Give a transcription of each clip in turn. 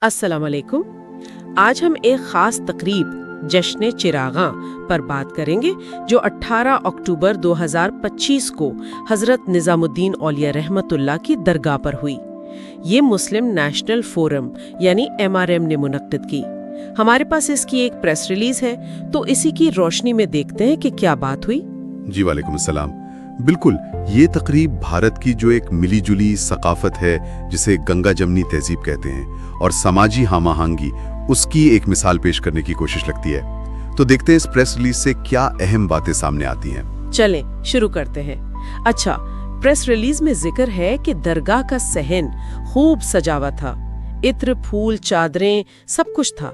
अस्सलाम वालेकुम। आज हम एक ख़ास तकरीब जश्न चिरागां पर बात करेंगे जो 18 अक्टूबर 2025 को हज़रत निज़ामुद्दीन औलिया रहमतुल्लाह की दरगाह पर हुई। ये मुस्लिम नेशनल फोरम यानी MRM ने मुनक्किद की। हमारे पास इसकी एक प्रेस रिलीज है, तो इसी की रोशनी में देखते हैं कि क्या बात हुई। जी वालेकुम अस्सलाम। बिल्कुल, ये तकरीब भारत की जो एक मिली जुली सकाफत है जिसे गंगा जमनी तहजीब कहते हैं और समाजी हामाहंगी, उसकी एक मिसाल पेश करने की कोशिश लगती है। तो देखते हैं इस प्रेस रिलीज से क्या अहम बातें सामने आती हैं। चलें शुरू करते हैं। अच्छा, प्रेस रिलीज में जिक्र है कि दरगाह का सहन खूब सजा हुआ था, इत्र, फूल, चादरें, सब कुछ था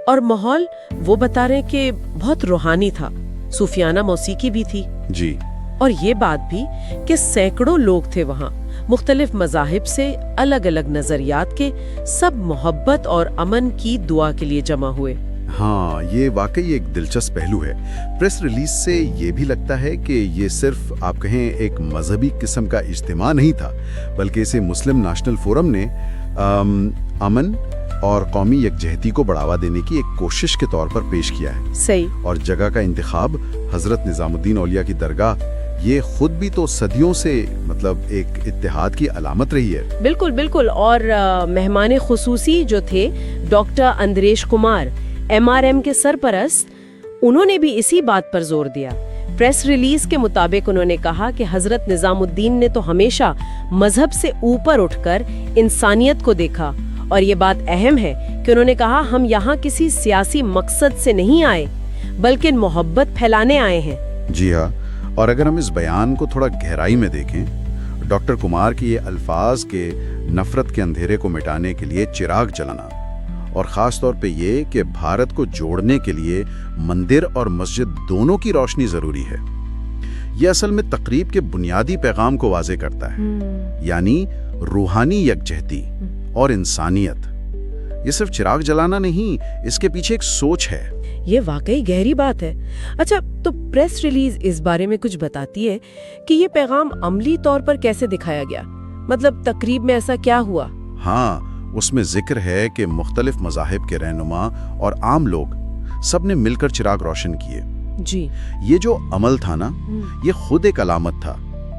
और माहौल वो बता रहे कि बहुत रूहानी था, सूफियाना मौसीकी भी थी जी। और ये बात भी कि सैकड़ों लोग थे वहाँ, मुख्तलिफ मज़ाहिब से, अलग अलग नजरियात के, सब मोहब्बत और अमन की दुआ के लिए जमा हुए। हाँ, ये वाकई एक दिलचस्प पहलू है। प्रेस रिलीज से ये भी लगता है कि ये सिर्फ आप कहें एक मजहबी किस्म का इज्तिमा नहीं था, बल्कि इसे मुस्लिम नेशनल फोरम ने अमन और कौमी यकजहती को बढ़ावा देने की एक कोशिश के तौर पर पेश किया है। सही। और जगह का इंतखाब हजरत निजामुद्दीन औलिया की दरगाह, ये खुद भी तो सदियों से मतलब एक इत्तेहाद की अलामत रही है। बिल्कुल बिल्कुल। और मेहमान खुसूसी जो थे डॉक्टर अंद्रेश कुमार, MRM के सरपरस्त, उन्होंने भी इसी बात पर जोर दिया। प्रेस रिलीज के मुताबिक उन्होंने कहा कि हजरत निजामुद्दीन ने तो हमेशा मजहब से ऊपर उठकर इंसानियत को देखा, और ये बात अहम है कि उन्होंने कहा हम यहाँ किसी सियासी मकसद से नहीं आए, बल्कि मोहब्बत फैलाने आए हैं। जी हाँ, और अगर हम इस बयान को थोड़ा गहराई में देखें, डॉक्टर कुमार के ये अल्फाज के नफरत के अंधेरे को मिटाने के लिए चिराग जलाना, और ख़ास तौर पे ये कि भारत को जोड़ने के लिए मंदिर और मस्जिद दोनों की रोशनी ज़रूरी है, ये असल में तकरीब के बुनियादी पैगाम को वाज़े करता है, यानी रूहानी यकजहती और इंसानियत। ये सिर्फ चिराग जलाना नहीं, इसके पीछे एक सोच है। ये वाकई गहरी बात है। अच्छा, तो प्रेस रिलीज इस बारे में कुछ बताती है कि ये पैगाम अमली तौर पर कैसे दिखाया गया, मतलब तकरीब में ऐसा क्या हुआ? हाँ, उसमें जिक्र है कि मुख्तलिफ मज़ाहिब के रहनुमा और आम लोग सब ने मिलकर चिराग रोशन किए। जी। ये जो अमल था ना, ये खुद एक अलामत था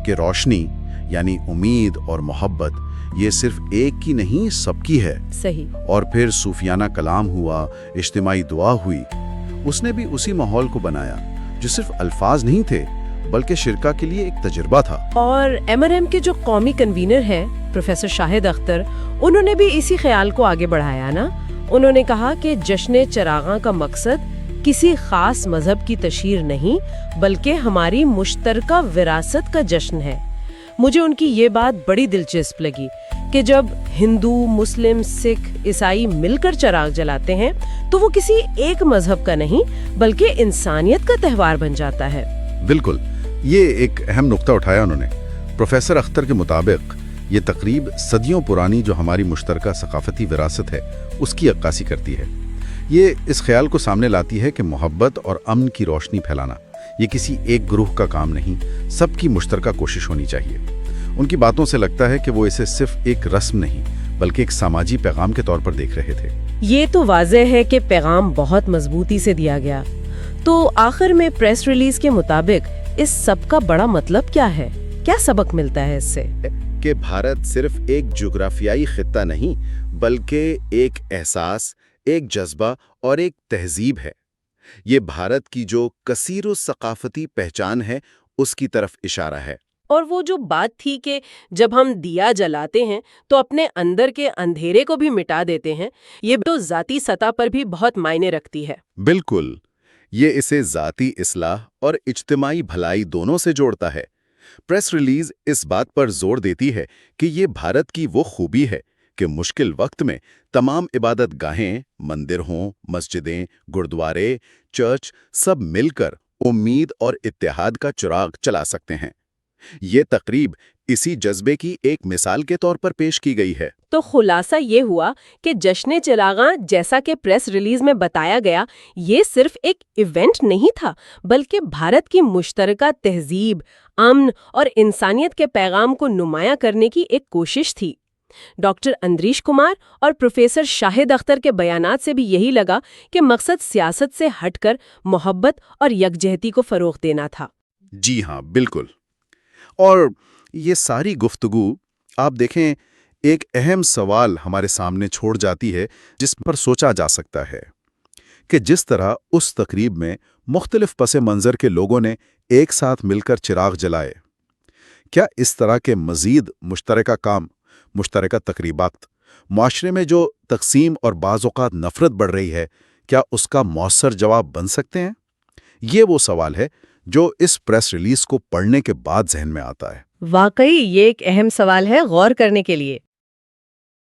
कि रोशनी यानी उम्मीद और मोहब्बत ये सिर्फ एक की नहीं, सबकी है। सही। और फिर सूफियाना कलाम हुआ, इज्तिमाई दुआ हुई, उसने भी उसी माहौल को बनाया जो सिर्फ अल्फाज नहीं थे बल्कि शिरका के लिए एक तजुर्बा था। और MRM के जो कौमी कन्वीनर हैं प्रोफेसर शाहिद अख्तर, उन्होंने भी इसी ख्याल को आगे बढ़ाया ना। उन्होंने कहा कि जश्न चिरागां का मकसद किसी खास मजहब की तशहीर नहीं, बल्कि हमारी मुश्तरका विरासत का जश्न है। मुझे उनकी ये बात बड़ी दिलचस्प लगी कि जब हिंदू, मुस्लिम, सिख, ईसाई मिलकर चिराग जलाते हैं तो वो किसी एक मजहब का नहीं बल्कि इंसानियत का त्यौहार बन जाता है। बिल्कुल, ये एक अहम नुक्ता उठाया उन्होंने। प्रोफेसर अख्तर के मुताबिक ये तकरीब सदियों पुरानी जो हमारी मुश्तरका सकाफती विरासत है उसकी अक्कासी करती है। ये इस ख्याल को सामने लाती है कि मोहब्बत और अमन की रोशनी फैलाना ये किसी एक ग्रुप का काम नहीं, सबकी मुश्तरका कोशिश होनी चाहिए। उनकी बातों से लगता है कि वो इसे सिर्फ एक रस्म नहीं बल्कि एक सामाजी पैगाम के तौर पर देख रहे थे। ये तो वाज़ेह है कि पैगाम बहुत मजबूती से दिया गया। तो आखिर में प्रेस रिलीज के मुताबिक इस सब का बड़ा मतलब क्या है? क्या सबक मिलता है इससे? कि भारत सिर्फ एक जुग्राफियाई खित्ता नहीं बल्कि एक एहसास, एक जज्बा और एक तहजीब है। ये भारत की जो कसीर सकाफती पहचान है उसकी तरफ इशारा है। और वो जो बात थी कि जब हम दिया जलाते हैं तो अपने अंदर के अंधेरे को भी मिटा देते हैं, ये तो जाती सतह पर भी बहुत मायने रखती है। बिल्कुल, ये इसे जाती इस्लाह और इज्तिमाई भलाई दोनों से जोड़ता है। प्रेस रिलीज इस बात पर जोर देती है कि ये भारत की वो खूबी है कि मुश्किल वक्त में तमाम इबादत गाहें, मंदिर हों, मस्जिदें, गुरुद्वारे, चर्च, सब मिलकर उम्मीद और इत्तेहाद का चिराग चला सकते हैं। ये तकरीब इसी जज्बे की एक मिसाल के तौर पर पेश की गई है। तो खुलासा ये हुआ कि जश्न चिरागां, जैसा कि प्रेस रिलीज में बताया गया, ये सिर्फ एक इवेंट नहीं था बल्कि भारत की मुश्तरका तहजीब, अमन और इंसानियत के पैगाम को नुमाया करने की एक कोशिश थी। ڈاکٹر اندریش کمار اور پروفیسر شاہد اختر کے بیانات سے بھی یہی لگا کہ مقصد سیاست سے ہٹ کر محبت اور یکجہتی کو فروغ دینا تھا۔ جی ہاں، بالکل۔ اور یہ ساری گفتگو آپ دیکھیں ایک اہم سوال ہمارے سامنے چھوڑ جاتی ہے جس پر سوچا جا سکتا ہے کہ جس طرح اس تقریب میں مختلف پس منظر کے لوگوں نے ایک ساتھ مل کر چراغ جلائے، کیا اس طرح کے مزید مشترکہ کام، مشترکہ تقریبات معاشرے میں جو تقسیم اور بعض اوقات نفرت بڑھ رہی ہے، کیا اس کا مؤثر جواب بن سکتے ہیں؟ یہ وہ سوال ہے جو اس پریس ریلیز کو پڑھنے کے بعد ذہن میں آتا ہے۔ واقعی یہ ایک اہم سوال ہے غور کرنے کے لیے۔